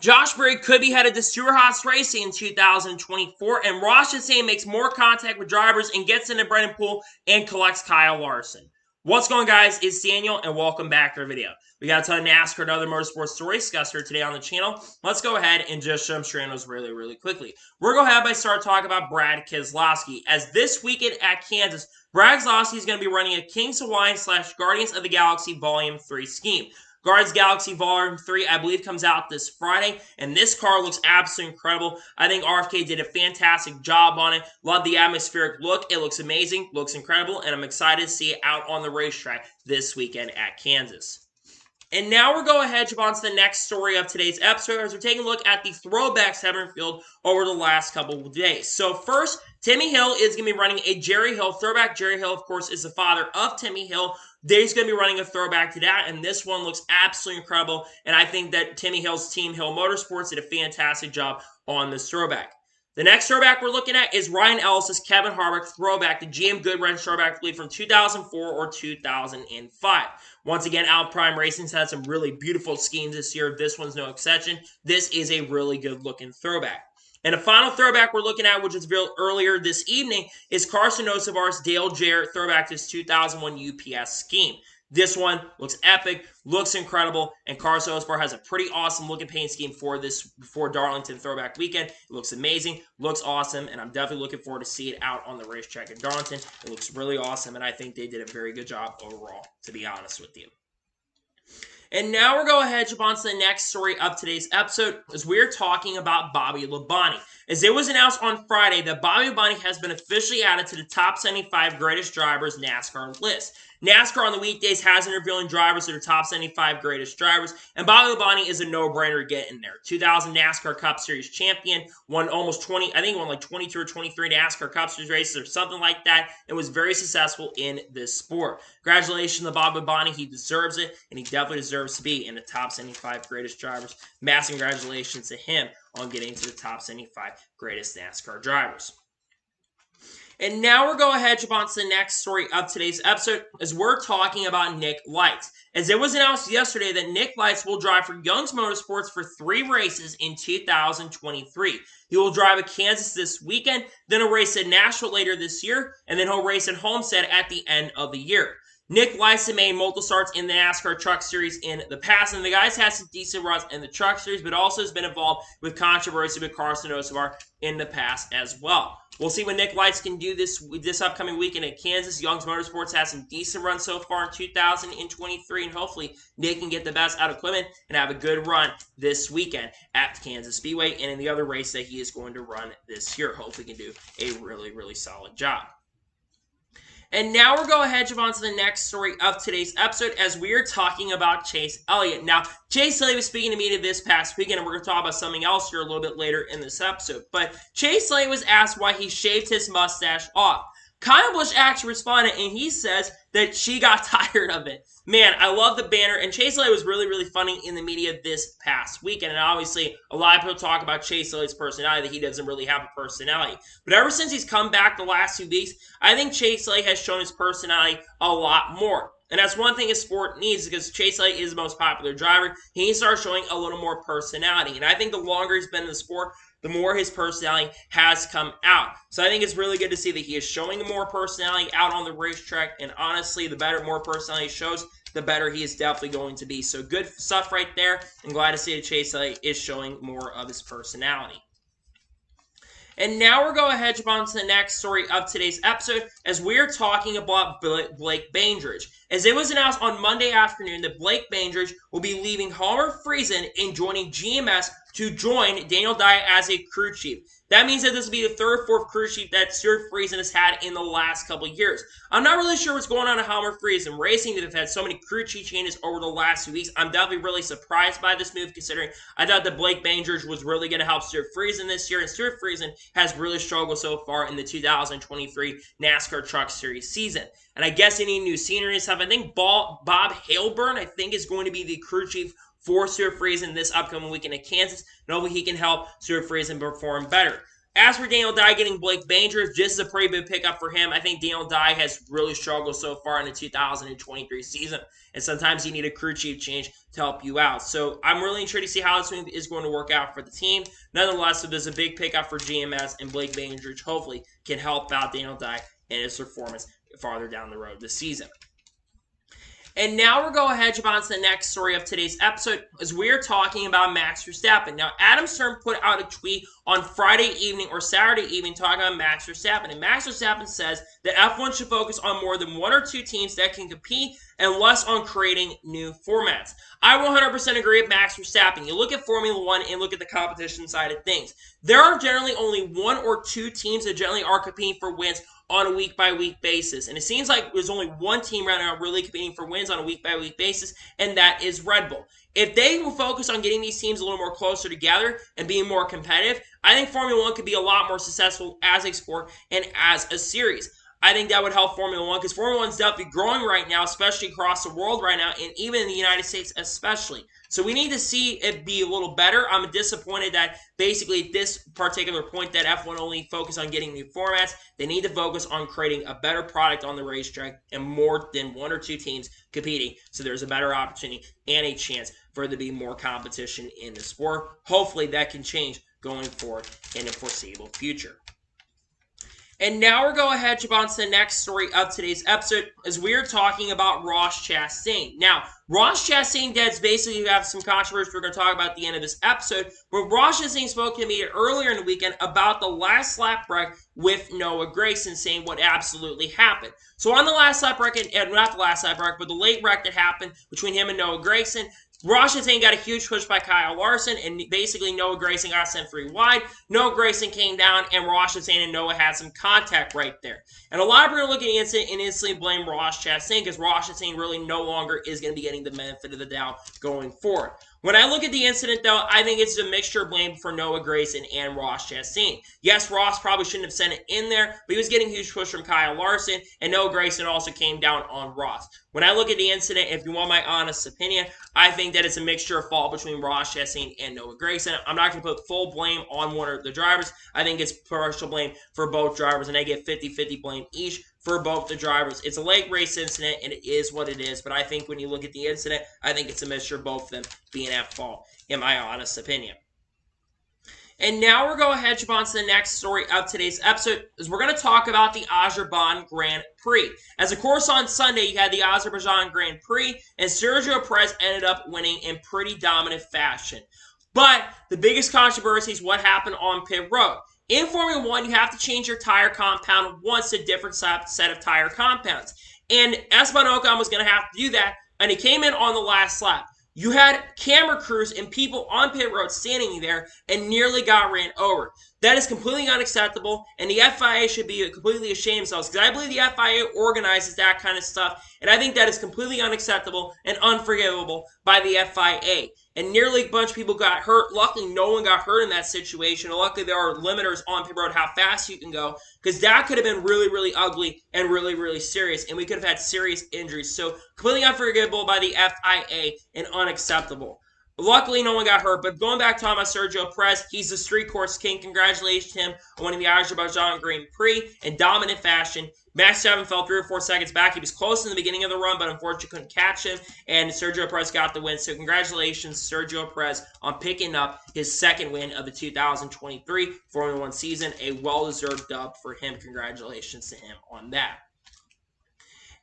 Josh Berry could be headed to Stewart-Haas Racing in 2024, and Ross Chastain makes more contact with drivers and gets into Brennan Poole and collects Kyle Larson. What's going on, guys? It's Daniel, and welcome back to our video. We got a ton of NASCAR and other motorsports stories discussed here today on the channel. Let's go ahead and just show them straight really quickly. We're going to have by start talking about Brad Keselowski, as this weekend at Kansas, Brad Keselowski is going to be running a Kings of Wine / Guardians of the Galaxy Volume 3 scheme. Guardians Galaxy Volume 3, I believe, comes out this Friday, and this car looks absolutely incredible. I think RFK did a fantastic job on it. Love the atmospheric look. It looks amazing, looks incredible, and I'm excited to see it out on the racetrack this weekend at Kansas. And now we're going ahead to jump on to the next story of today's episode, as we're taking a look at the throwbacks that have been revealed over the last couple of days. So first, Timmy Hill is going to be running a Jerry Hill throwback. Jerry Hill, of course, is the father of Timmy Hill. He's going to be running a throwback to that, and this one looks absolutely incredible. And I think that Timmy Hill's team, Hill Motorsports, did a fantastic job on this throwback. The next throwback we're looking at is Ryan Ellis's Kevin Harvick throwback, the GM Goodwrench throwback, I believe, from 2004 or 2005. Once again, Alpine Racing's had some really beautiful schemes this year. This one's no exception. This is a really good-looking throwback. And the final throwback we're looking at, which was revealed earlier this evening, is Carson Hocevar's Dale Jarrett throwback to his 2001 UPS scheme. This one looks epic, looks incredible, and Carson Hocevar has a pretty awesome looking paint scheme for Darlington throwback weekend. It looks amazing, looks awesome, and I'm definitely looking forward to see it out on the racetrack in Darlington. It looks really awesome, and I think they did a very good job overall, to be honest with you. And now we're going ahead to jump on to the next story of today's episode, as we're talking about Bobby Labonte. As it was announced on Friday that Bobby Labonte has been officially added to the top 75 greatest drivers NASCAR list. NASCAR on the weekdays has been revealing drivers that are top 75 greatest drivers, and Bobby Labonte is a no-brainer to get in there. 2000 NASCAR Cup Series champion, won almost 20, I think he won like 22 or 23 NASCAR Cup Series races or something like that, and was very successful in this sport. Congratulations to Bobby Labonte. He deserves it, and he definitely deserves to be in the top 75 greatest drivers. Massive congratulations to him on getting to the top 75 greatest NASCAR drivers. And now we're going ahead to jump on to the next story of today's episode, as we're talking about Nick Lights. As it was announced yesterday that Nick Lights will drive for Young's Motorsports for 3 races in 2023. He will drive at Kansas this weekend, then he'll race at Nashville later this year, and then he'll race at Homestead at the end of the year. Nick Lights has made multiple starts in the NASCAR Truck Series in the past, and the guy's had some decent runs in the Truck Series, but also has been involved with controversy with Carson Hocevar in the past as well. We'll see what Nick Lights can do this upcoming weekend at Kansas. Young's Motorsports has some decent runs so far in 2023, and hopefully Nick can get the best out of equipment and have a good run this weekend at Kansas Speedway and in the other race that he is going to run this year. Hopefully he can do a really solid job. And now we're going ahead to jump on to the next story of today's episode, as we are talking about Chase Elliott. Now, Chase Elliott was speaking to me this past weekend, and we're going to talk about something else here a little bit later in this episode. But Chase Elliott was asked why he shaved his mustache off. Kyle Busch actually responded, and he says that she got tired of it. Man, I love the banner, and Chase Elliott was really funny in the media this past weekend, and obviously a lot of people talk about Chase Elliott's personality, that he doesn't really have a personality. But ever since he's come back the last 2 weeks, I think Chase Elliott has shown his personality a lot more. And that's one thing a sport needs, because Chase Elliott is the most popular driver. He needs to start showing a little more personality. And I think the longer he's been in the sport, the more his personality has come out. So I think it's really good to see that he is showing more personality out on the racetrack. And honestly, the more personality he shows, the better he is definitely going to be. So good stuff right there. I'm glad to see that Chase Elliott is showing more of his personality. And now we're going ahead to jump on to the next story of today's episode, as we're talking about Blake Bainbridge. As it was announced on Monday afternoon that Blake Bainbridge will be leaving Homer Friesen and joining GMS to join Daniel Dye as a crew chief. That means that this will be the 3rd or 4th crew chief that Stewart Friesen has had in the last couple of years. I'm not really sure what's going on at Homer Friesen Racing, that have had so many crew chief changes over the last few weeks. I'm definitely really surprised by this move, considering I thought that Blake Bainbridge was really going to help Stewart Friesen this year, and Stewart Friesen has really struggled so far in the 2023 NASCAR Truck Series season. And I guess any new scenery and stuff, I think Bob Haleburn, I think, is going to be the crew chief for Stewart Friesen this upcoming weekend at Kansas. And hopefully he can help Stewart Friesen perform better. As for Daniel Dye getting Blake Banger, this is a pretty big pickup for him. I think Daniel Dye has really struggled so far in the 2023 season, and sometimes you need a crew chief change to help you out. So I'm really intrigued to see how this move is going to work out for the team. Nonetheless, there's a big pickup for GMS, and Blake Banger hopefully can help out Daniel Dye and his performance farther down the road this season. And now we're going ahead and jump on to the next story of today's episode, as we're talking about Max Verstappen. Now, Adam Stern put out a tweet on Friday evening or Saturday evening talking about Max Verstappen. And Max Verstappen says that F1 should focus on more than one or two teams that can compete and less on creating new formats. I 100% agree with Max Verstappen. You look at Formula One and look at the competition side of things. There are generally only one or two teams that generally are competing for wins on a week-by-week basis. And it seems like there's only one team right now really competing for wins on a week-by-week basis, and that is Red Bull. If they will focus on getting these teams a little more closer together and being more competitive, I think Formula One could be a lot more successful as a sport and as a series. I think that would help Formula One because Formula One is definitely growing right now, especially across the world right now, and even in the United States especially. So we need to see it be a little better. I'm disappointed that basically at this particular point that F1 only focus on getting new formats. They need to focus on creating a better product on the racetrack and more than one or two teams competing. So there's a better opportunity and a chance for there to be more competition in the sport. Hopefully that can change going forward in the foreseeable future. And now we're going ahead to jump on to the next story of today's episode as we're talking about Ross Chastain. Now, Ross Chastain does basically have some controversy we're going to talk about at the end of this episode, where Ross Chastain spoke to me earlier in the weekend about the last lap wreck with Noah Gragson, saying what absolutely happened. So on the last lap wreck, not the last lap wreck, but the late wreck that happened between him and Noah Gragson, Ross Chastain got a huge push by Kyle Larson, and basically Noah Gragson got sent free wide. Noah Gragson came down, and Ross Chastain and Noah had some contact right there. And a lot of people are looking at the incident and instantly blame Ross Chastain because Ross Chastain really no longer is going to be getting the benefit of the doubt going forward. When I look at the incident, though, I think it's a mixture of blame for Noah Gragson and Ross Chastain. Yes, Ross probably shouldn't have sent it in there, but he was getting a huge push from Kyle Larson, and Noah Gragson also came down on Ross. When I look at the incident, if you want my honest opinion, I think that it's a mixture of fault between Ross Chastain and Noah Gragson. I'm not going to put full blame on one of the drivers. I think it's partial blame for both drivers, and they get 50-50 blame each for both the drivers. It's a late race incident, and it is what it is, but I think when you look at the incident, I think it's a mixture of both of them being at fault, in my honest opinion. And now we're going ahead to jump on to the next story of today's episode, is we're going to talk about the Azerbaijan Grand Prix. As of course on Sunday, you had the Azerbaijan Grand Prix, and Sergio Perez ended up winning in pretty dominant fashion. But the biggest controversy is what happened on pit road. In Formula One, you have to change your tire compound once to a different set of tire compounds. And Esteban Ocon was going to have to do that, and he came in on the last lap. You had camera crews and people on pit road standing there and nearly got ran over. That is completely unacceptable, and the FIA should be completely ashamed of themselves because I believe the FIA organizes that kind of stuff, and I think that is completely unacceptable and unforgivable by the FIA. And nearly a bunch of people got hurt. Luckily, no one got hurt in that situation. And luckily, there are limiters on pit road how fast you can go because that could have been really, really ugly and really, really serious, and we could have had serious injuries. So completely unforgivable by the FIA and unacceptable. Luckily, no one got hurt, but going back to talking about Sergio Perez, he's the street course king. Congratulations to him on winning the Azerbaijan Grand Prix in dominant fashion. Max Verstappen fell 3 or 4 seconds back. He was close in the beginning of the run, but unfortunately couldn't catch him, and Sergio Perez got the win. So congratulations, Sergio Perez, on picking up his second win of the 2023 Formula One season. A well-deserved dub for him. Congratulations to him on that.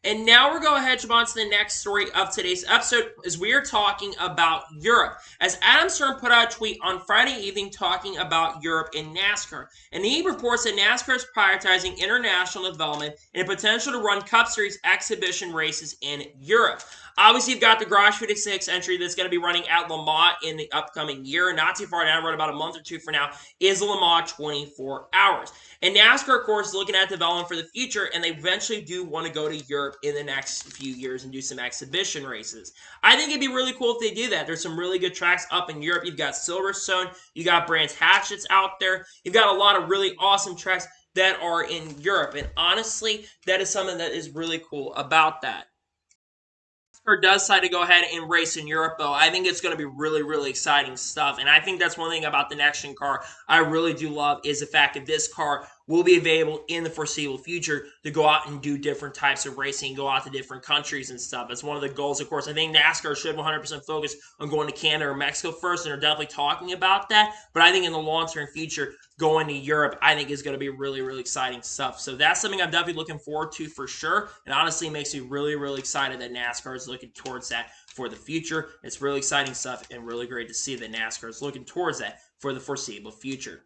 And now we're going ahead to jump on to the next story of today's episode as we are talking about Europe. As Adam Stern put out a tweet on Friday evening talking about Europe and NASCAR. And he reports that NASCAR is prioritizing international development and the potential to run Cup Series exhibition races in Europe. Obviously, you've got the Garage 56 entry that's going to be running at Le Mans in the upcoming year. Not too far down, about a month or two for now, is Le Mans 24 Hours. And NASCAR, of course, is looking at development for the future, and they eventually do want to go to Europe in the next few years and do some exhibition races. I think it'd be really cool if they do that. There's some really good tracks up in Europe. You've got Silverstone. You got Brands Hatch that's out there. You've got a lot of really awesome tracks that are in Europe. And honestly, that is something that is really cool about that. NASCAR does decide to go ahead and race in Europe, though, I think it's going to be really, really exciting stuff. And I think that's one thing about the next-gen car I really do love is the fact that this car will be available in the foreseeable future to go out and do different types of racing, go out to different countries and stuff. That's one of the goals, of course. I think NASCAR should 100% focus on going to Canada or Mexico first, and are definitely talking about that. But I think in the long-term future, going to Europe, I think is going to be really, really exciting stuff. So that's something I'm definitely looking forward to for sure. And honestly, it makes me really, really excited that NASCAR is looking towards that for the future. It's really exciting stuff and really great to see that NASCAR is looking towards that for the foreseeable future.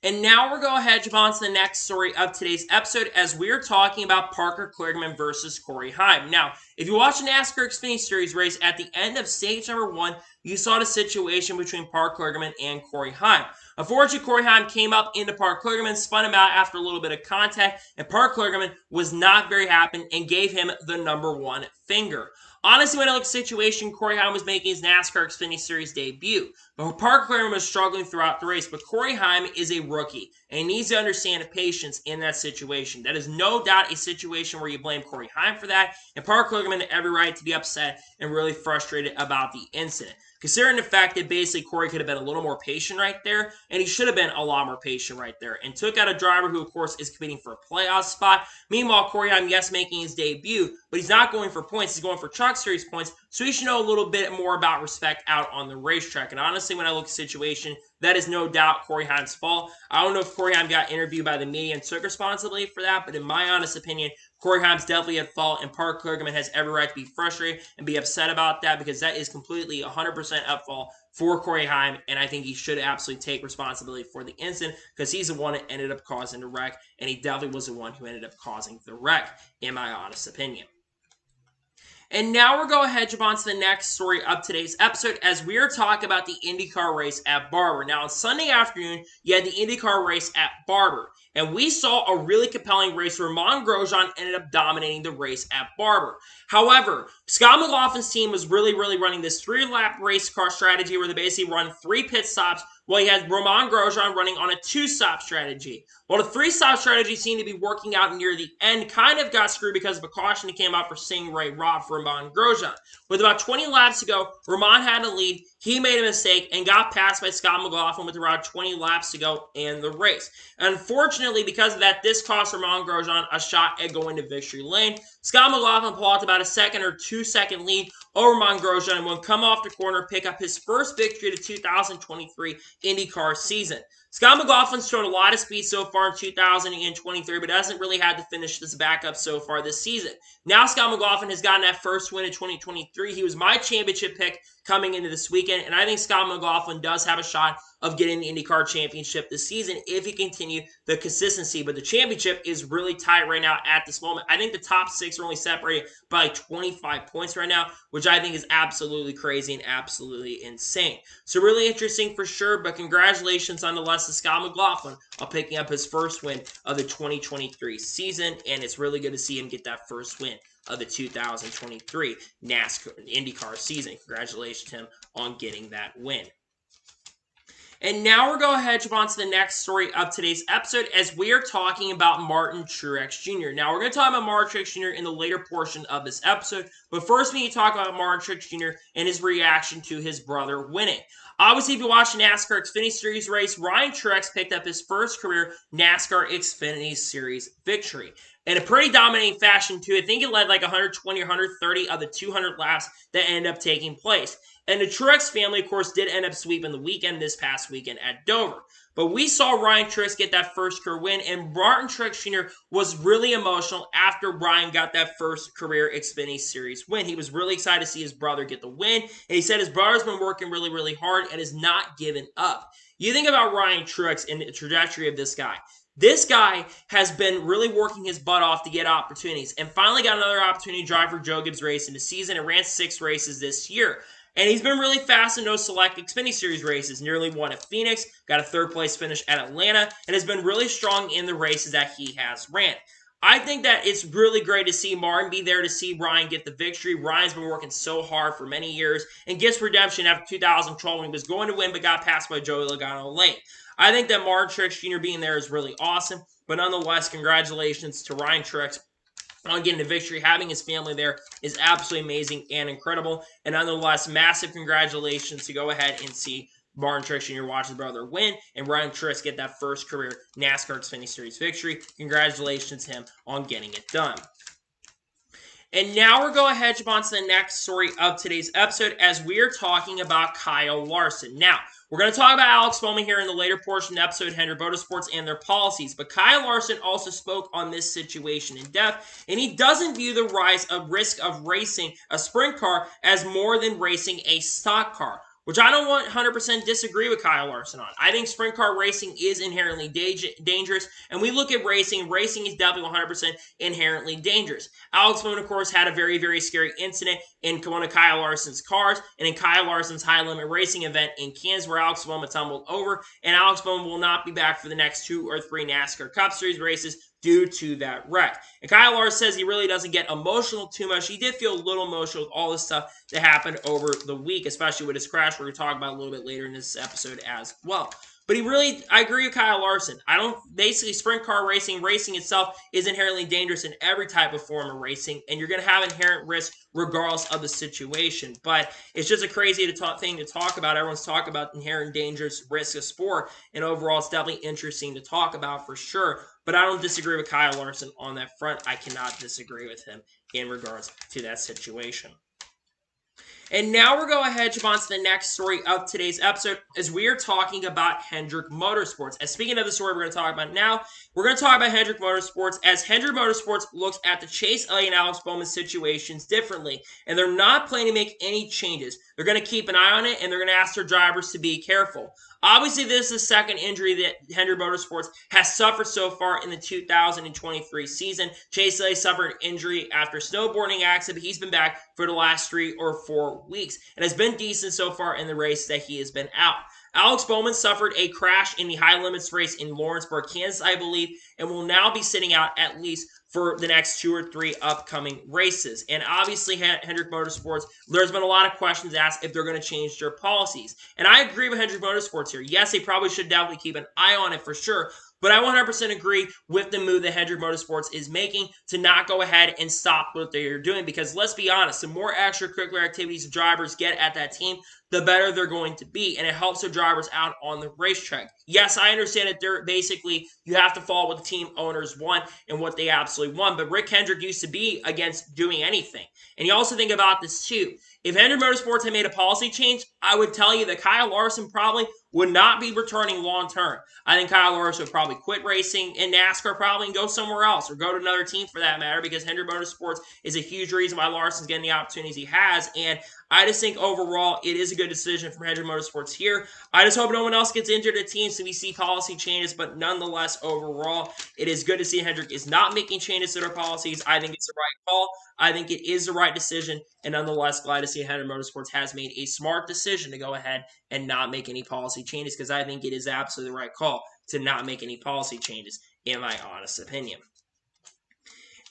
And now we're going to head on to the next story of today's episode as we're talking about Parker Kligerman versus Corey Heim. Now, if you watch the NASCAR Xfinity Series race, at the end of stage number 1, you saw the situation between Parker Kligerman and Corey Heim. Unfortunately, Corey Heim came up into Parker Kligerman, spun him out after a little bit of contact, and Parker Kligerman was not very happy and gave him the number 1 finger. Honestly, when I look at the situation, Corey Heim was making his NASCAR Xfinity Series debut. But Parker Kligerman was struggling throughout the race. But Corey Heim is a rookie, and he needs to understand the patience in that situation. That is no doubt a situation where you blame Corey Heim for that. And Parker Kligerman had every right to be upset and really frustrated about the incident. Considering the fact that basically Corey could have been a little more patient right there, and he should have been a lot more patient right there, and took out a driver who, of course, is competing for a playoff spot. Meanwhile, Corey Heim, yes, making his debut, but he's not going for points. He's going for Truck Series points, so he should know a little bit more about respect out on the racetrack. And honestly, when I look at the situation, that is no doubt Corey Heim's fault. I don't know if Corey Heim got interviewed by the media and took responsibility for that, but in my honest opinion, Corey Heim's definitely at fault, and Parker Kligerman has every right to be frustrated and be upset about that because that is completely 100% at fault for Corey Heim, and I think he should absolutely take responsibility for the incident because he's the one that ended up causing the wreck, and he definitely was the one who ended up causing the wreck, in my honest opinion. And now we're going to jump on to the next story of today's episode as we are talking about the IndyCar race at Barber. Now, on Sunday afternoon, you had the IndyCar race at Barber. And we saw a really compelling race where Romain Grosjean ended up dominating the race at Barber. However, Scott McLaughlin's team was really running this 3-lap race car strategy where they basically run 3 pit stops while he had Romain Grosjean running on a 2-stop strategy. Well, the 3-stop strategy seemed to be working out near the end, kind of got screwed because of a caution that came out for Stingray Rob for Romain Grosjean. With about 20 laps to go, Romain had a lead. He made a mistake and got passed by Scott McLaughlin with around 20 laps to go in the race. Unfortunately, because of that, this cost Romain Grosjean a shot at going to victory lane. Scott McLaughlin pulled out about a 1 or 2 second lead over Romain Grosjean and will come off the corner, pick up his first victory of the 2023 IndyCar season. Scott McLaughlin's shown a lot of speed so far in 2023, but hasn't really had to finish this backup so far this season. Now Scott McLaughlin has gotten that first win in 2023. He was my championship pick coming into this weekend, and I think Scott McLaughlin does have a shot of getting the IndyCar championship this season if he continue the consistency. But the championship is really tight right now at this moment. I think the top 6 are only separated by 25 points right now, which I think is absolutely crazy and absolutely insane. So really interesting for sure, but congratulations nonetheless to Scott McLaughlin on picking up his first win of the 2023 season, and it's really good to see him get that first win of the 2023 NASCAR IndyCar season. Congratulations to him on getting that win. And now we're going to jump on to the next story of today's episode as we are talking about Martin Truex Jr. Now, we're going to talk about Martin Truex Jr. in the later portion of this episode, but first we need to talk about Martin Truex Jr. and his reaction to his brother winning. Obviously, if you watch the NASCAR Xfinity Series race, Ryan Truex picked up his first career NASCAR Xfinity Series victory. In a pretty dominating fashion, too. I think it led like 120 or 130 of the 200 laps that ended up taking place. And the Truex family, of course, did end up sweeping the weekend this past weekend at Dover. But we saw Ryan Truex get that first career win, and Martin Truex Jr. was really emotional after Ryan got that first career Xfinity Series win. He was really excited to see his brother get the win, and he said his brother's been working really hard and has not given up. You think about Ryan Truex and the trajectory of this guy. This guy has been really working his butt off to get opportunities and finally got another opportunity to drive for Joe Gibbs Racing this season and ran 6 races this year. And he's been really fast in those select Xfinity Series races. Nearly won at Phoenix, got a 3rd place finish at Atlanta, and has been really strong in the races that he has ran. I think that it's really great to see Martin be there to see Ryan get the victory. Ryan's been working so hard for many years and gets redemption after 2012 when he was going to win but got passed by Joey Logano late. I think that Martin Truex Jr. being there is really awesome, but nonetheless, congratulations to Ryan Truex on getting a victory. Having his family there is absolutely amazing and incredible. And nonetheless, massive congratulations to go ahead and see Truex Jr. watch his brother win, and Ryan Truex get that first career NASCAR Xfinity Series victory. Congratulations to him on getting it done. And now we're going to jump on to the next story of today's episode as we're talking about Kyle Larson. Now, we're going to talk about Alex Bowman here in the later portion of the episode, Hendrick Motorsports and their policies. But Kyle Larson also spoke on this situation in depth, and he doesn't view the rise of risk of racing a sprint car as more than racing a stock car, which I don't 100% disagree with Kyle Larson on. I think sprint car racing is inherently dangerous, and we look at racing is definitely 100% inherently dangerous. Alex Bowman, of course, had a very, very scary incident in one of Kyle Larson's cars, and in Kyle Larson's high-limit racing event in Kansas, where Alex Bowman tumbled over, and Alex Bowman will not be back for the next 2 or 3 NASCAR Cup Series races due to that wreck. And Kyle Larson says he really doesn't get emotional too much. He did feel a little emotional with all this stuff that happened over the week, especially with his crash, we're going to talk about a little bit later in this episode as well. But I agree with Kyle Larson. Basically sprint car racing itself is inherently dangerous in every type of form of racing, and you're going to have inherent risk regardless of the situation. But it's just a crazy thing to talk about. Everyone's talking about inherent dangers, risk of sport, and overall it's definitely interesting to talk about for sure. But I don't disagree with Kyle Larson on that front. I cannot disagree with him in regards to that situation. And now we're going to jump on to the next story of today's episode as we are talking about Hendrick Motorsports. As speaking of the story we're going to talk about now, we're going to talk about Hendrick Motorsports as Hendrick Motorsports looks at the Chase Elliott and Alex Bowman situations differently. And they're not planning to make any changes. They're going to keep an eye on it, and they're going to ask their drivers to be careful. Obviously, this is the second injury that Hendrick Motorsports has suffered so far in the 2023 season. Chase Elliott suffered an injury after a snowboarding accident, but he's been back for the last 3 or 4 weeks and has been decent so far in the race that he has been out. Alex Bowman suffered a crash in the high limits race in Lawrenceburg, Kansas, I believe, and will now be sitting out at least for the next 2 or 3 upcoming races. And obviously, Hendrick Motorsports, there's been a lot of questions asked if they're going to change their policies. And I agree with Hendrick Motorsports here. Yes, they probably should definitely keep an eye on it for sure. But I 100% agree with the move that Hendrick Motorsports is making to not go ahead and stop what they're doing. Because let's be honest, the more extracurricular activities the drivers get at that team, the better they're going to be. And it helps the drivers out on the racetrack. Yes, I understand that they're basically, you have to follow what the team owners want and what they absolutely want. But Rick Hendrick used to be against doing anything. And you also think about this too. If Hendrick Motorsports had made a policy change, I would tell you that Kyle Larson probably would not be returning long term. I think Kyle Larson would probably quit racing in NASCAR probably and go somewhere else or go to another team for that matter, because Hendrick Motorsports is a huge reason why Larson's getting the opportunities he has. And I just think overall it is a good decision from Hendrick Motorsports here. I just hope no one else gets injured at teams so we see policy changes, but nonetheless, overall, it is good to see Hendrick is not making changes to their policies. I think it's the right call. I think it is the right decision, and nonetheless, glad to see Hendrick Motorsports has made a smart decision to go ahead and not make any policy changes, because I think it is absolutely the right call to not make any policy changes, in my honest opinion.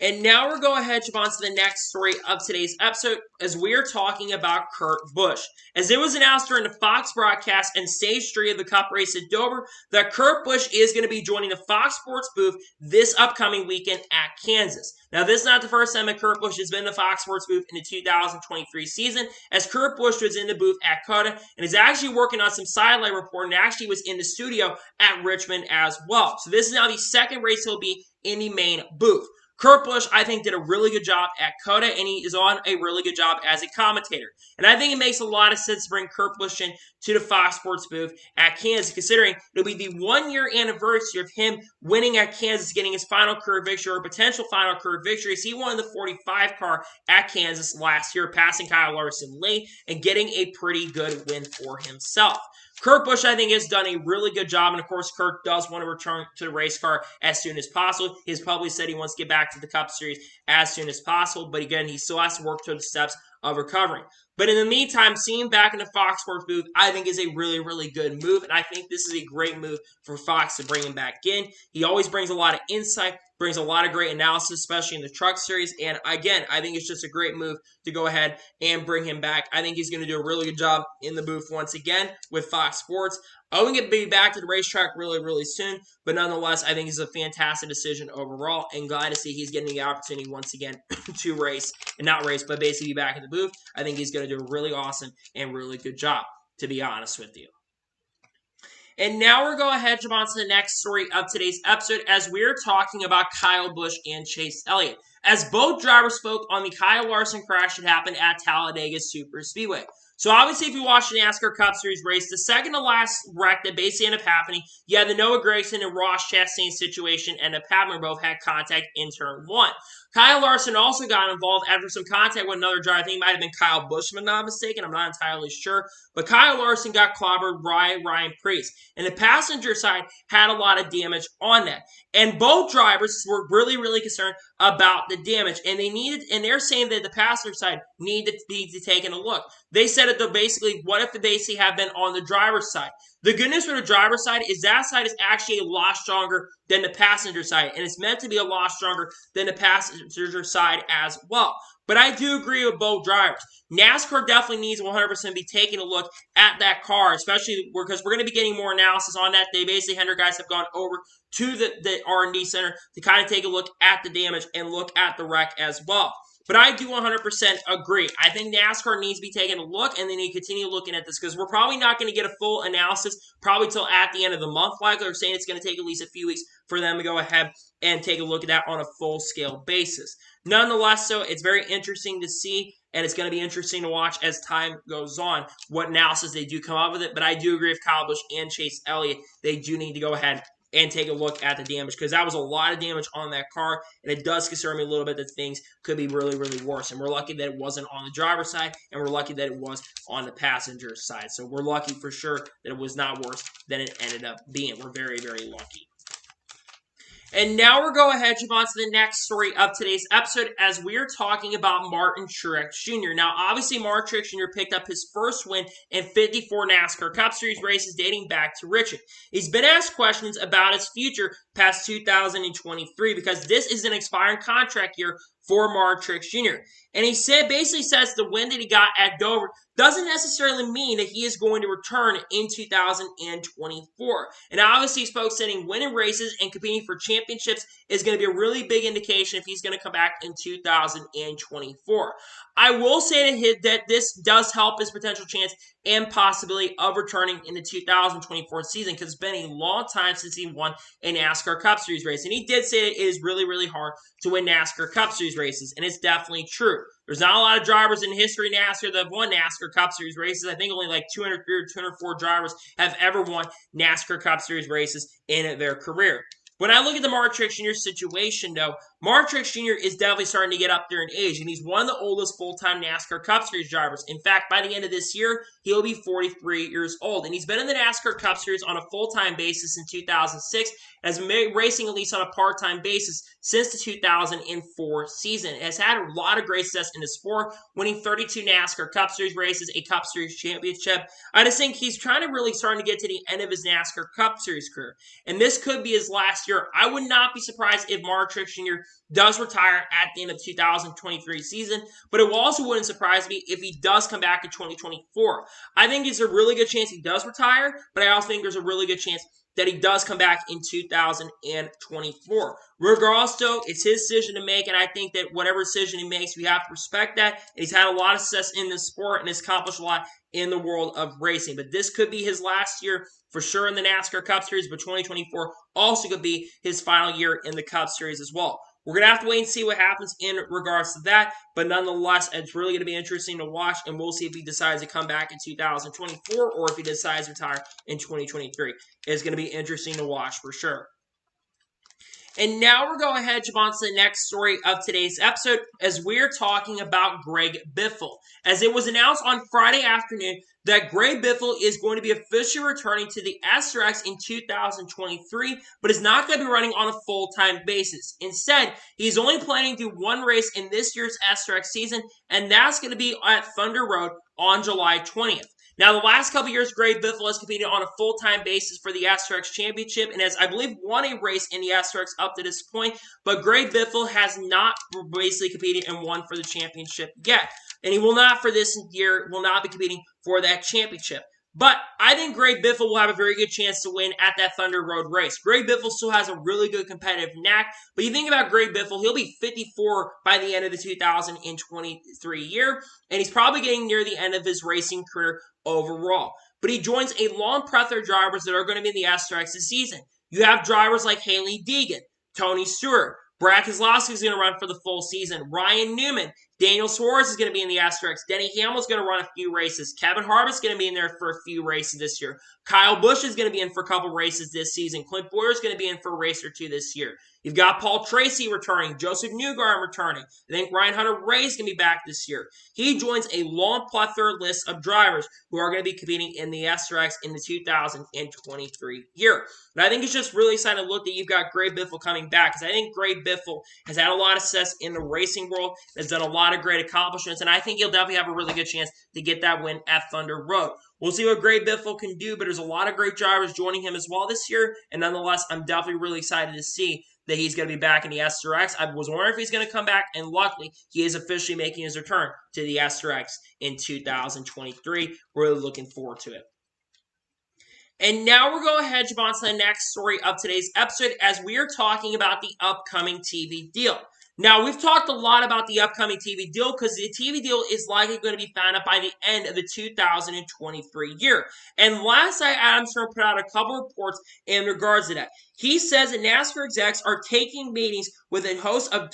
And now we're going to jump on to the next story of today's episode as we're talking about Kurt Busch. As it was announced during the Fox broadcast and Stage 3 of the Cup race at Dover that Kurt Busch is going to be joining the Fox Sports booth this upcoming weekend at Kansas. Now, this is not the first time that Kurt Busch has been in the Fox Sports booth in the 2023 season, as Kurt Busch was in the booth at COTA and is actually working on some sideline reporting and actually was in the studio at Richmond as well. So this is now the second race he'll be in the main booth. Kurt Busch, I think, did a really good job at COTA, and he is on a really good job as a commentator. And I think it makes a lot of sense to bring Kurt Busch in to the Fox Sports booth at Kansas, considering it'll be the 1-year anniversary of him winning at Kansas, getting his final career victory or potential final career victory. So he won the 45 car at Kansas last year, passing Kyle Larson late and getting a pretty good win for himself. Kurt Busch, I think, has done a really good job, and of course, Kurt does want to return to the race car as soon as possible. He's probably said he wants to get back to the Cup Series as soon as possible, but again, he still has to work through the steps of recovering. But in the meantime, seeing him back in the Fox Sports booth, I think is a really, really good move. And I think this is a great move for Fox to bring him back in. He always brings a lot of insight, brings a lot of great analysis, especially in the Truck Series. And again, I think it's just a great move to go ahead and bring him back. I think he's going to do a really good job in the booth once again with Fox Sports. Owen will be back to the racetrack really, really soon. But nonetheless, I think it's a fantastic decision overall. And glad to see he's getting the opportunity once again to race. And not race, but basically be back in the booth. I think he's going to do a really awesome and really good job, to be honest with you. And now we're going ahead to jump on to the next story of today's episode as we're talking about Kyle Busch and Chase Elliott. As both drivers spoke on the Kyle Larson crash that happened at Talladega Superspeedway. So obviously, if you watch the NASCAR Cup Series race, the second to last wreck that basically ended up happening, you had the Noah Gragson and Ross Chastain situation end up happening. Both had contact in turn one. Kyle Larson also got involved after some contact with another driver. I think it might have been Kyle Busch, if I'm not mistaken. I'm not entirely sure. But Kyle Larson got clobbered by Ryan Prix. And the passenger side had a lot of damage on that. And both drivers were really, really concerned about the damage. And they're saying that the passenger side needed to be taken a look. They said it basically, what if they have been on the driver's side? The good news for the driver's side is that side is actually a lot stronger than the passenger side. And it's meant to be a lot stronger than the passenger side as well. But I do agree with both drivers. NASCAR definitely needs 100% be taking a look at that car, especially because we're going to be getting more analysis on that. They basically, Hendrick guys have gone over to the R&D center to kind of take a look at the damage and look at the wreck as well. But I do 100% agree. I think NASCAR needs to be taking a look, and they need to continue looking at this because we're probably not going to get a full analysis probably till at the end of the month. Like they're saying, it's going to take at least a few weeks for them to go ahead and take a look at that on a full-scale basis. Nonetheless, so it's very interesting to see, and it's going to be interesting to watch as time goes on what analysis they do come up with it. But I do agree with Kyle Busch and Chase Elliott. They do need to go ahead and take a look at the damage because that was a lot of damage on that car, and it does concern me a little bit that things could be really, really worse. And we're lucky that it wasn't on the driver's side, and we're lucky that it was on the passenger side. So we're lucky for sure that it was not worse than it ended up being. We're very, very lucky. And now we're going ahead to move on to the next story of today's episode as we're talking about Martin Truex Jr. Now, obviously, Martin Truex Jr. picked up his first win in 54 NASCAR Cup Series races dating back to Richmond. He's been asked questions about his future past 2023 because this is an expiring contract year for Martin Truex Jr. And he basically says the win that he got at Dover doesn't necessarily mean that he is going to return in 2024. And obviously, he spoke saying winning races and competing for championships is going to be a really big indication if he's going to come back in 2024. I will say that this does help his potential chance and possibility of returning in the 2024 season because it's been a long time since he won a NASCAR Cup Series race. And he did say it is really, really hard to win NASCAR Cup Series races, and it's definitely true. There's not a lot of drivers in history of NASCAR that have won NASCAR Cup Series races. I think only like 203 or 204 drivers have ever won NASCAR Cup Series races in their career. When I look at the Martin Truex Jr. situation, though, Martin Truex Jr. is definitely starting to get up there in age, and he's one of the oldest full-time NASCAR Cup Series drivers. In fact, by the end of this year, he'll be 43 years old, and he's been in the NASCAR Cup Series on a full-time basis since 2006, and has been racing at least on a part-time basis since the 2004 season. Has had a lot of great success in the sport, winning 32 NASCAR Cup Series races, a Cup Series championship. I just think he's trying to really starting to get to the end of his NASCAR Cup Series career, and this could be his last year. I would not be surprised if Martin Truex Jr. does retire at the end of the 2023 season, but it also wouldn't surprise me if he does come back in 2024. I think there's a really good chance he does retire, but I also think there's a really good chance that he does come back in 2024. Regardless, though, it's his decision to make, and I think that whatever decision he makes, we have to respect that. He's had a lot of success in this sport and has accomplished a lot in the world of racing. But this could be his last year for sure in the NASCAR Cup Series, but 2024 also could be his final year in the Cup Series as well. We're going to have to wait and see what happens in regards to that, but nonetheless, it's really going to be interesting to watch, and we'll see if he decides to come back in 2024 or if he decides to retire in 2023. It's going to be interesting to watch for sure. And now we're going ahead to jump on to the next story of today's episode as we're talking about Greg Biffle. As it was announced on Friday afternoon that Greg Biffle is going to be officially returning to the SRX in 2023, but is not going to be running on a full-time basis. Instead, he's only planning to do one race in this year's SRX season, and that's going to be at Thunder Road on July 20th. Now, the last couple years, Greg Biffle has competed on a full-time basis for the SRX Championship and has, I believe, won a race in the SRX up to this point, but Greg Biffle has not basically competed and won for the championship yet. And he will not for this year, will not be competing for that championship. But I think Greg Biffle will have a very good chance to win at that Thunder Road race. Greg Biffle still has a really good competitive knack, but you think about Greg Biffle, he'll be 54 by the end of the 2023 year, and he's probably getting near the end of his racing career overall. But he joins a long plethora of drivers that are going to be in the SRX this season. You have drivers like Hailie Deegan, Tony Stewart, Brad Keselowski is going to run for the full season, Ryan Newman, Daniel Suarez is going to be in the SRX. Denny Hamlin's going to run a few races. Kevin Harvick's going to be in there for a few races this year. Kyle Busch is going to be in for a couple races this season. Clint Bowyer's going to be in for a race or two this year. You've got Paul Tracy returning. Joseph Newgarden returning. I think Ryan Hunter-Reay is going to be back this year. He joins a long plethora list of drivers who are going to be competing in the SRX in the 2023 year. And I think it's just really exciting to look that you've got Greg Biffle coming back, because I think Greg Biffle has had a lot of success in the racing world, has done a lot of great accomplishments, and I think he'll definitely have a really good chance to get that win at Thunder Road. We'll see what Greg Biffle can do, but there's a lot of great drivers joining him as well this year, and nonetheless, I'm definitely really excited to see that he's going to be back in the SRX. I was wondering if he's going to come back, and luckily, he is officially making his return to the SRX in 2023. Really looking forward to it. And now we're going to head on to the next story of today's episode, as we are talking about the upcoming TV deal. Now, we've talked a lot about the upcoming TV deal because the TV deal is likely going to be found out by the end of the 2023 year. And last night, Adam Stern put out a couple reports in regards to that. He says that NASCAR execs are taking meetings with the host of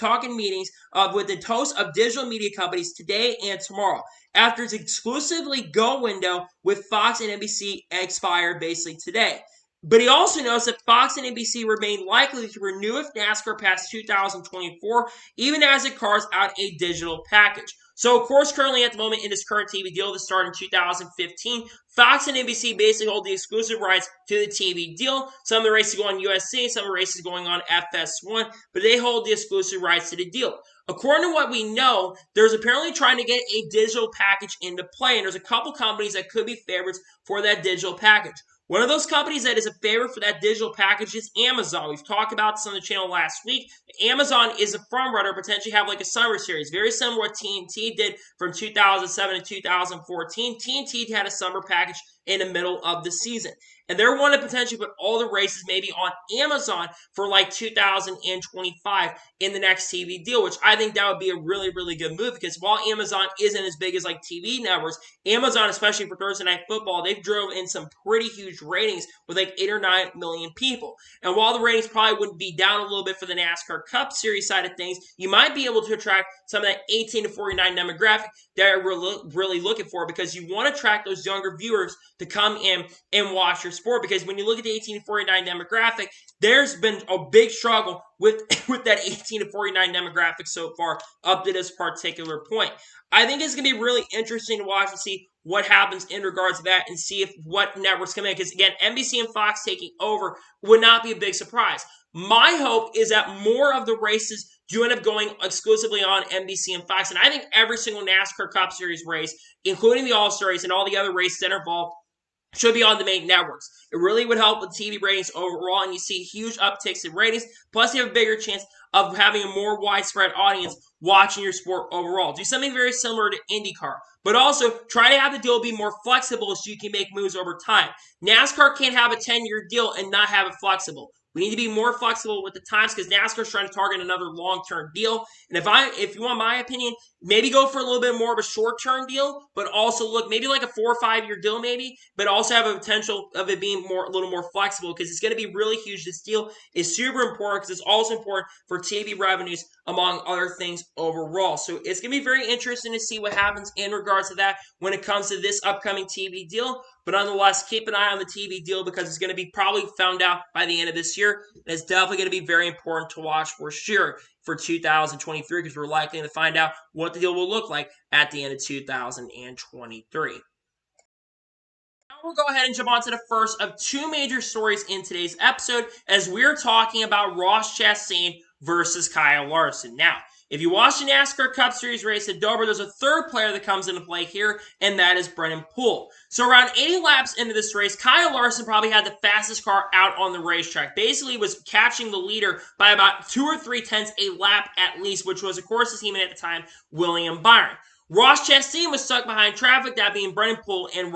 digital media companies today and tomorrow, after its exclusively go window with Fox and NBC expired basically today. But he also knows that Fox and NBC remain likely to renew if NASCAR past 2024, even as it carves out a digital package. So, of course, currently at the moment in this current TV deal that started in 2015, Fox and NBC basically hold the exclusive rights to the TV deal. Some of the races go on USC, some of the races going on FS1, but they hold the exclusive rights to the deal. According to what we know, there's apparently trying to get a digital package into play, and there's a couple companies that could be favorites for that digital package. One of those companies that is a favorite for that digital package is Amazon. We've talked about this on the channel last week. Amazon is a front runner, potentially have like a summer series, very similar to what TNT did from 2007 to 2014. TNT had a summer package in the middle of the season. And they're one to potentially put all the races maybe on Amazon for like 2025 in the next TV deal, which I think that would be a really, really good move, because while Amazon isn't as big as like TV networks, Amazon, especially for Thursday Night Football, they've drove in some pretty huge ratings with like 8 or 9 million people. And while the ratings probably would be down a little bit for the NASCAR Cup Series side of things, you might be able to attract some of that 18 to 49 demographic that we're really looking for, because you want to attract those younger viewers to come in and watch your sport. Because when you look at the 18 to 49 demographic, there's been a big struggle with that 18 to 49 demographic so far up to this particular point. I think it's going to be really interesting to watch and see what happens in regards to that, and see if what networks come in. Because again, NBC and Fox taking over would not be a big surprise. My hope is that more of the races do end up going exclusively on NBC and Fox. And I think every single NASCAR Cup Series race, including the All-Star race and all the other races that are involved, should be on the main networks. It really would help with TV ratings overall, and you see huge upticks in ratings. Plus, you have a bigger chance of having a more widespread audience watching your sport overall. Do something very similar to IndyCar, but also try to have the deal be more flexible so you can make moves over time. NASCAR can't have a 10-year deal and not have it flexible. We need to be more flexible with the times, because NASCAR is trying to target another long-term deal. And if you want my opinion, maybe go for a little bit more of a short-term deal, but also look maybe like a 4 or 5 year deal maybe, but also have a potential of it being a little more flexible, because it's going to be really huge. This deal is super important because it's also important for TV revenues, among other things overall. So it's going to be very interesting to see what happens in regards to that when it comes to this upcoming TV deal. But nonetheless, keep an eye on the TV deal, because it's going to be probably found out by the end of this year. And it's definitely going to be very important to watch for sure for 2023, because we're likely to find out what the deal will look like at the end of 2023. Now we'll go ahead and jump on to the first of two major stories in today's episode, as we're talking about Ross Chastain versus Kyle Larson. Now, If you watch the NASCAR Cup Series race at Dover, there's a third player that comes into play here, and that is Brennan Poole. So around 80 laps into this race, Kyle Larson probably had the fastest car out on the racetrack. Basically was catching the leader by about 2 or 3 tenths a lap at least, which was, of course, his teammate at the time, William Byron. Ross Chastain was stuck behind traffic, that being Brennan Poole and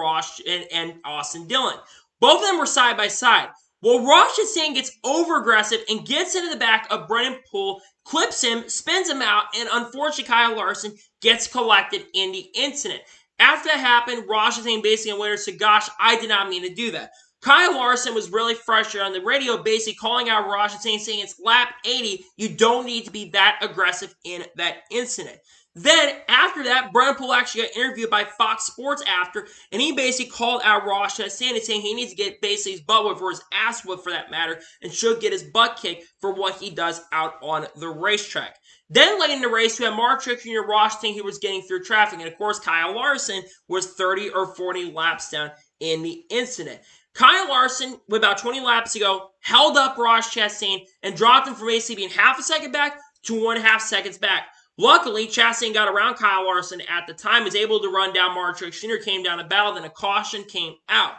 and Austin Dillon. Both of them were side by side. Well, Ross Chastain gets over-aggressive and gets into the back of Brennan Poole, clips him, spins him out, and unfortunately Kyle Larson gets collected in the incident. After that happened, Ross Chastain basically later said, gosh, I did not mean to do that. Kyle Larson was really frustrated on the radio, basically calling out Ross Chastain, saying it's lap 80, you don't need to be that aggressive in that incident. Then, after that, Brennan Poole actually got interviewed by Fox Sports after, and he basically called out Ross Chastain, saying he needs to get basically his butt whipped, or his ass whipped for that matter, and should get his butt kicked for what he does out on the racetrack. Then, late in the race, we had Mark Truex Jr. Ross Chastain, who was getting through traffic, and of course, Kyle Larson was 30 or 40 laps down in the incident. Kyle Larson, with about 20 laps to go, held up Ross Chastain and dropped him from basically being half a second back to 1.5 seconds back. Luckily, Chastain got around Kyle Larson at the time, was able to run down Mark Truex Jr., came down the battle, then a caution came out.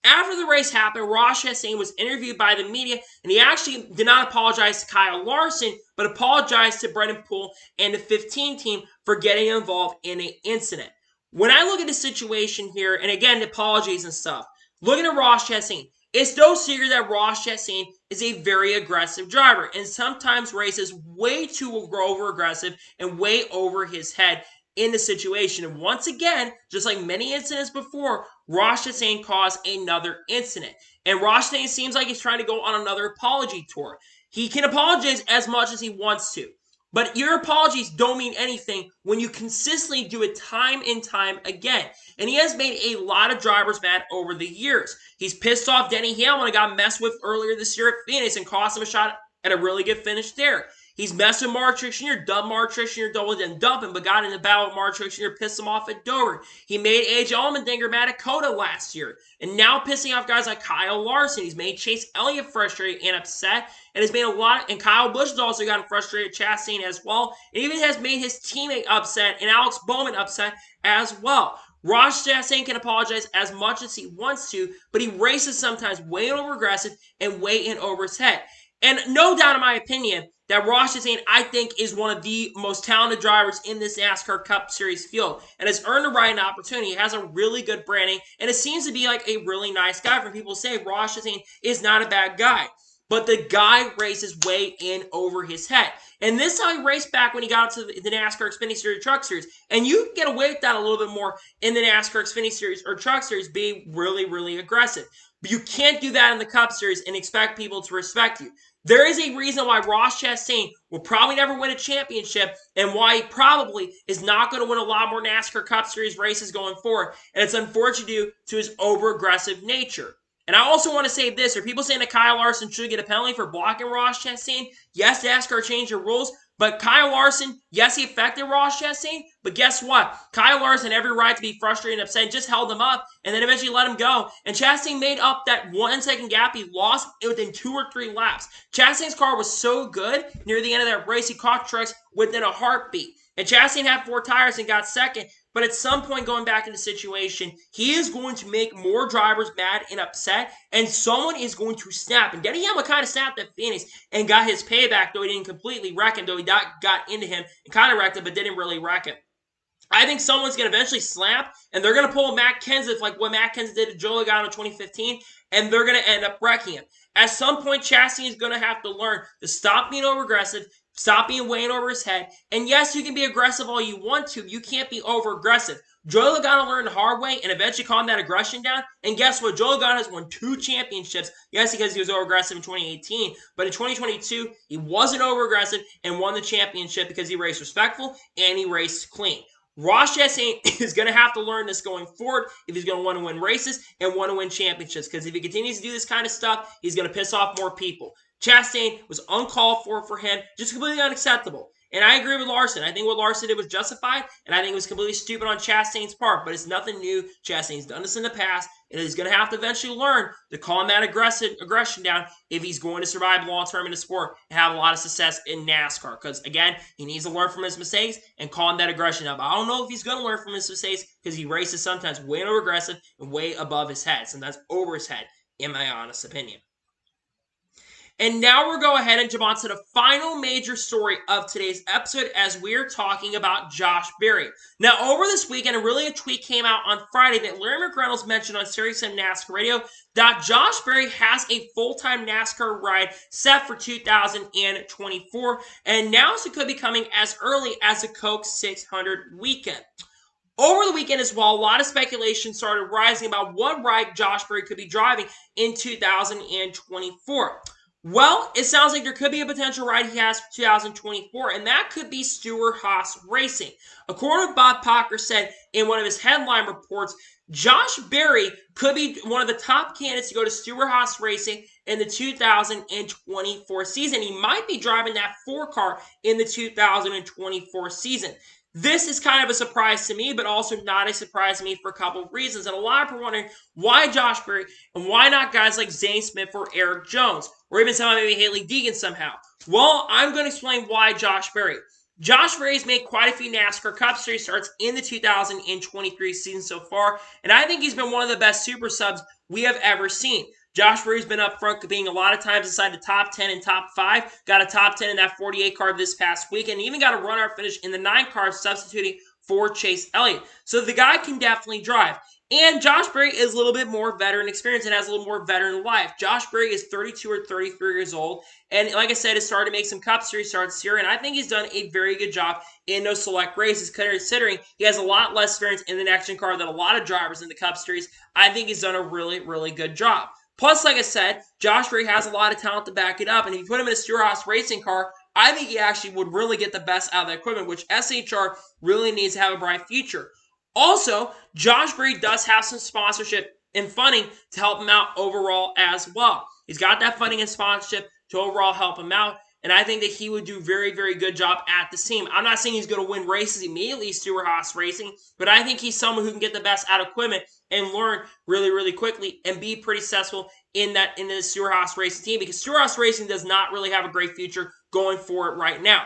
After the race happened, Ross Chastain was interviewed by the media, and he actually did not apologize to Kyle Larson, but apologized to Brennan Poole and the 15 team for getting involved in an incident. When I look at the situation here, and again, apologies and stuff, looking at Ross Chastain, it's no secret that Ross Chastain is a very aggressive driver and sometimes races way too over-aggressive and way over his head in the situation. And once again, just like many incidents before, Ross Chastain caused another incident. And Ross Chastain seems like he's trying to go on another apology tour. He can apologize as much as he wants to, but your apologies don't mean anything when you consistently do it time and time again. And he has made a lot of drivers mad over the years. He's pissed off Denny Hamlin and got messed with earlier this year at Phoenix and cost him a shot at a really good finish there. He's messed with Mark Truex Jr., dubbed Mark Truex Jr., double and dump him, but got in the battle with Mark Truex Jr., pissed him off at Dover. He made AJ Allmendinger mad at Coda last year, and now pissing off guys like Kyle Larson. He's made Chase Elliott frustrated and upset, and has made a lot, and Kyle Busch has also gotten frustrated at Chastain as well, and even has made his teammate upset and Alex Bowman upset as well. Ross Chastain can apologize as much as he wants to, but he races sometimes way over aggressive and way in over his head. And no doubt in my opinion that Ross Chastain, I think, is one of the most talented drivers in this NASCAR Cup Series field and has earned the right and opportunity. He has a really good branding, and it seems to be like a really nice guy. For people to say Ross Chastain is not a bad guy. But the guy races way in over his head. And this is how he raced back when he got to the NASCAR Xfinity Series Truck Series. And you can get away with that a little bit more in the NASCAR Xfinity Series or Truck Series, being really, really aggressive. But you can't do that in the Cup Series and expect people to respect you. There is a reason why Ross Chastain will probably never win a championship and why he probably is not going to win a lot more NASCAR Cup Series races going forward. And it's unfortunate due to his over-aggressive nature. And I also want to say this. Are people saying that Kyle Larson should get a penalty for blocking Ross Chastain? Yes, NASCAR changed the rules. But Kyle Larson, yes, he affected Ross Chastain. But guess what? Kyle Larson had every right to be frustrated and upset and just held him up and then eventually let him go. And Chastain made up that 1 second gap he lost within 2 or 3 laps. Chastain's car was so good near the end of that race, he caught Truex within a heartbeat. And Chastain had 4 tires and got second. But at some point going back in the situation, he is going to make more drivers mad and upset, and someone is going to snap. And Denny Hamlin kind of snapped at Phoenix and got his payback, though he didn't completely wreck him, though he got into him and kind of wrecked him, but didn't really wreck him. I think someone's going to eventually slap, and they're going to pull Matt Kenseth like what Matt Kenseth did to Joe Logano in 2015, and they're going to end up wrecking him. At some point, Chastain is going to have to learn to stop being over-aggressive, stop being way over his head. And yes, you can be aggressive all you want to. You can't be over-aggressive. Joey Logano learned the hard way and eventually calmed that aggression down. And guess what? Joey Logano has won 2 championships. Yes, because he was over-aggressive in 2018. But in 2022, he wasn't over-aggressive and won the championship because he raced respectful and he raced clean. Ross Chastain is going to have to learn this going forward if he's going to want to win races and want to win championships. Because if he continues to do this kind of stuff, he's going to piss off more people. Chastain was uncalled for him, just completely unacceptable. And I agree with Larson. I think what Larson did was justified, and I think it was completely stupid on Chastain's part, but it's nothing new. Chastain's done this in the past, and he's going to have to eventually learn to calm that aggression down if he's going to survive long-term in the sport and have a lot of success in NASCAR. Because, again, he needs to learn from his mistakes and calm that aggression up. I don't know if he's going to learn from his mistakes because he races sometimes way too aggressive and way above his head, sometimes over his head, in my honest opinion. And now we'll go ahead and jump on to the final major story of today's episode as we're talking about Josh Berry. Now, over this weekend, a tweet came out on Friday that Larry McReynolds mentioned on SiriusXM NASCAR Radio that Josh Berry has a full-time NASCAR ride set for 2024, and now it could be coming as early as the Coke 600 weekend. Over the weekend as well, a lot of speculation started rising about what ride Josh Berry could be driving in 2024. Well, it sounds like there could be a potential ride he has for 2024, and that could be Stewart-Haas Racing. According to Bob Pocker said in one of his headline reports, Josh Berry could be one of the top candidates to go to Stewart-Haas Racing in the 2024 season. He might be driving that 4-car in the 2024 season. This is kind of a surprise to me, but also not a surprise to me for a couple of reasons. And a lot of people are wondering, why Josh Berry and why not guys like Zane Smith or Eric Jones? Or even somehow maybe Haley Deegan somehow. Well, I'm going to explain why Josh Berry. Josh Berry has made quite a few NASCAR Cup Series starts in the 2023 season so far, and I think he's been one of the best super subs we have ever seen. Josh Berry's been up front, being a lot of times inside the top 10 and top 5. Got a top 10 in that 48 car this past weekend. Even got a runner finish in the 9 car, substituting for Chase Elliott. So the guy can definitely drive. And Josh Berry is a little bit more veteran experience and has a little more veteran life. Josh Berry is 32 or 33 years old. And like I said, has started to make some Cup Series starts here. And I think he's done a very good job in those select races, considering he has a lot less experience in the next-gen car than a lot of drivers in the Cup Series. I think he's done a really, really good job. Plus, like I said, Josh Berry has a lot of talent to back it up. And if you put him in a Stewart-Haas racing car, I think he actually would really get the best out of the equipment, which SHR really needs to have a bright future. Also, Josh Berry does have some sponsorship and funding to help him out overall as well. He's got that funding and sponsorship to overall help him out, and I think that he would do very, very good job at the team. I'm not saying he's going to win races immediately, Stewart-Haas Racing, but I think he's someone who can get the best out of equipment and learn really, really quickly and be pretty successful in the Stewart-Haas Racing team, because Stewart-Haas Racing does not really have a great future going for it right now.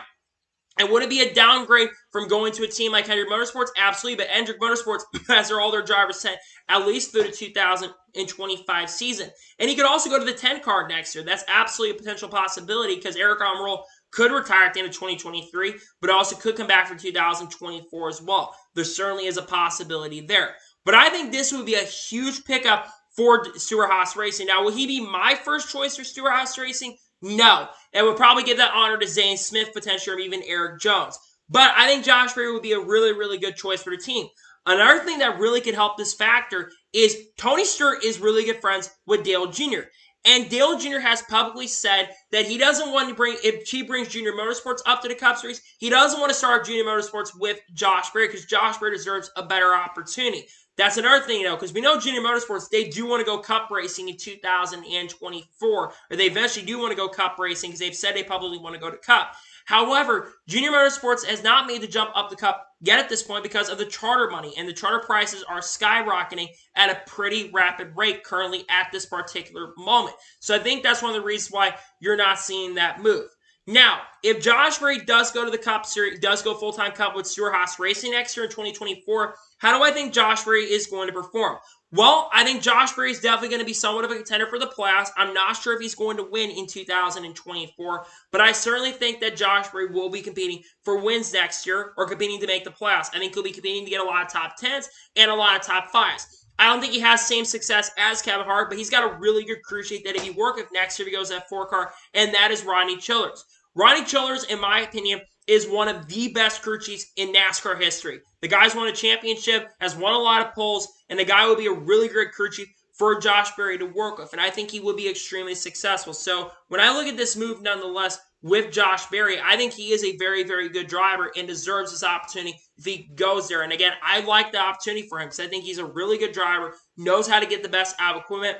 And would it be a downgrade from going to a team like Hendrick Motorsports? Absolutely, but Hendrick Motorsports has all their drivers sent at least through the 2025 season. And he could also go to the 10 car next year. That's absolutely a potential possibility, because Eric Almirola could retire at the end of 2023, but also could come back for 2024 as well. There certainly is a possibility there. But I think this would be a huge pickup for Stewart-Haas Racing. Now, will he be my first choice for Stewart-Haas Racing? No. It would probably give that honor to Zane Smith, potentially, or even Eric Jones. But I think Josh Berry would be a really, really good choice for the team. Another thing that really could help this factor is Tony Stewart is really good friends with Dale Jr. And Dale Jr. has publicly said that he doesn't want to if he brings Junior Motorsports up to the Cup Series, he doesn't want to start Junior Motorsports with Josh Berry, because Josh Berry deserves a better opportunity. That's another thing, because we know Junior Motorsports, they do want to go Cup racing in 2024, or they eventually do want to go Cup racing, because they've said they probably want to go to Cup. However, Junior Motorsports has not made the jump up the Cup yet at this point because of the charter money, and the charter prices are skyrocketing at a pretty rapid rate currently at this particular moment. So I think that's one of the reasons why you're not seeing that move. Now, if Josh Berry does go to the Cup Series, does go full-time Cup with Stewart-Haas Racing next year in 2024, how do I think Josh Berry is going to perform? Well, I think Josh Berry is definitely going to be somewhat of a contender for the playoffs. I'm not sure if he's going to win in 2024, but I certainly think that Josh Berry will be competing for wins next year, or competing to make the playoffs. I think he'll be competing to get a lot of top 10s and a lot of top 5s. I don't think he has the same success as Kevin Hart, but he's got a really good crew chief that if he work with next year, he goes that 4-car, and that is Rodney Childers. Rodney Childers, in my opinion, is one of the best crew chiefs in NASCAR history. The guy's won a championship, has won a lot of poles, and the guy will be a really great crew chief for Josh Berry to work with, and I think he will be extremely successful. So when I look at this move, nonetheless, with Josh Berry, I think he is a very, very good driver and deserves this opportunity if he goes there. And again, I like the opportunity for him because I think he's a really good driver, knows how to get the best out of equipment.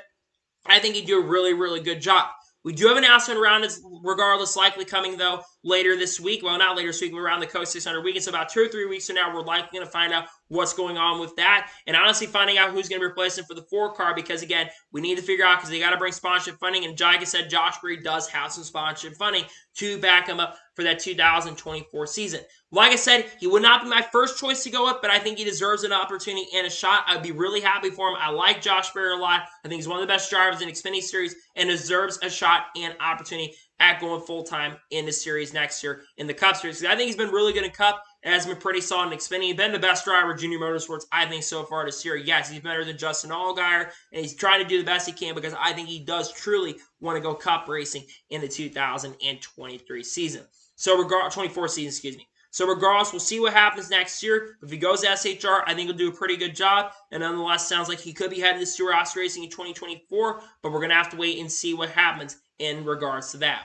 I think he'd do a really, really good job. We do have an announcement round, regardless, likely coming, though, later this week. Well, not later this week, but around the Coast 600 weekend. So about 2 or 3 weeks from now, we're likely going to find out what's going on with that. And honestly, finding out who's going to replace him for the 4 car, because again, we need to figure out, because they got to bring sponsorship funding. And like I said, Josh Berry does have some sponsorship funding to back him up for that 2024 season. Like I said, he would not be my first choice to go with, but I think he deserves an opportunity and a shot. I'd be really happy for him. I like Josh Berry a lot. I think he's one of the best drivers in Xfinity Series and deserves a shot and opportunity at going full-time in the series next year in the Cup Series. I think he's been really good in Cup and has been pretty solid in Xfinity. He's been the best driver of Junior Motorsports, I think, so far this year. Yes, he's better than Justin Allgaier, and he's trying to do the best he can, because I think he does truly want to go Cup racing in the 2023 season. So 24 season, excuse me. So regardless, we'll see what happens next year. If he goes to SHR, I think he'll do a pretty good job. And nonetheless, sounds like he could be headed to Stewart-Haas Racing in 2024. But we're going to have to wait and see what happens in regards to that.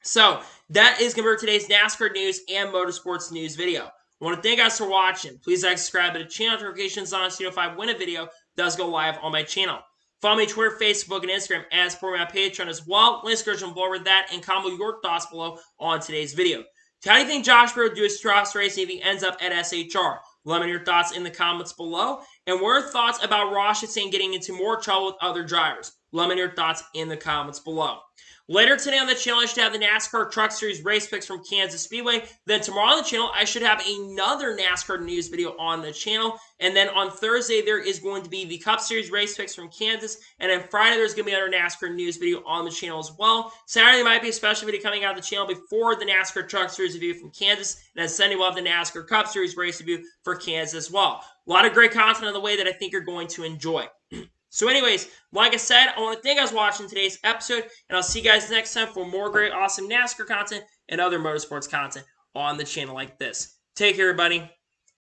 So that is going to be today's NASCAR news and motorsports news video. I want to thank you guys for watching. Please like, subscribe to the channel. Notifications on so you know if I win a video does go live on my channel. Follow me on Twitter, Facebook, and Instagram, and support me on Patreon as well. Links description below with that, and comment your thoughts below on today's video. How do you think Josh Berry will do his Truex racing if he ends up at SHR? Let me know your thoughts in the comments below. And what are your thoughts about Ross Chastain getting into more trouble with other drivers? Let me know your thoughts in the comments below. Later today on the channel, I should have the NASCAR Truck Series race picks from Kansas Speedway. Then tomorrow on the channel, I should have another NASCAR news video on the channel. And then on Thursday, there is going to be the Cup Series race picks from Kansas. And then Friday, there's going to be another NASCAR news video on the channel as well. Saturday might be a special video coming out of the channel before the NASCAR Truck Series review from Kansas. And then Sunday, we'll have the NASCAR Cup Series race review for Kansas as well. A lot of great content on the way that I think you're going to enjoy. So anyways, like I said, I want to thank you guys for watching today's episode, and I'll see you guys next time for more great, awesome NASCAR content and other motorsports content on the channel like this. Take care, everybody.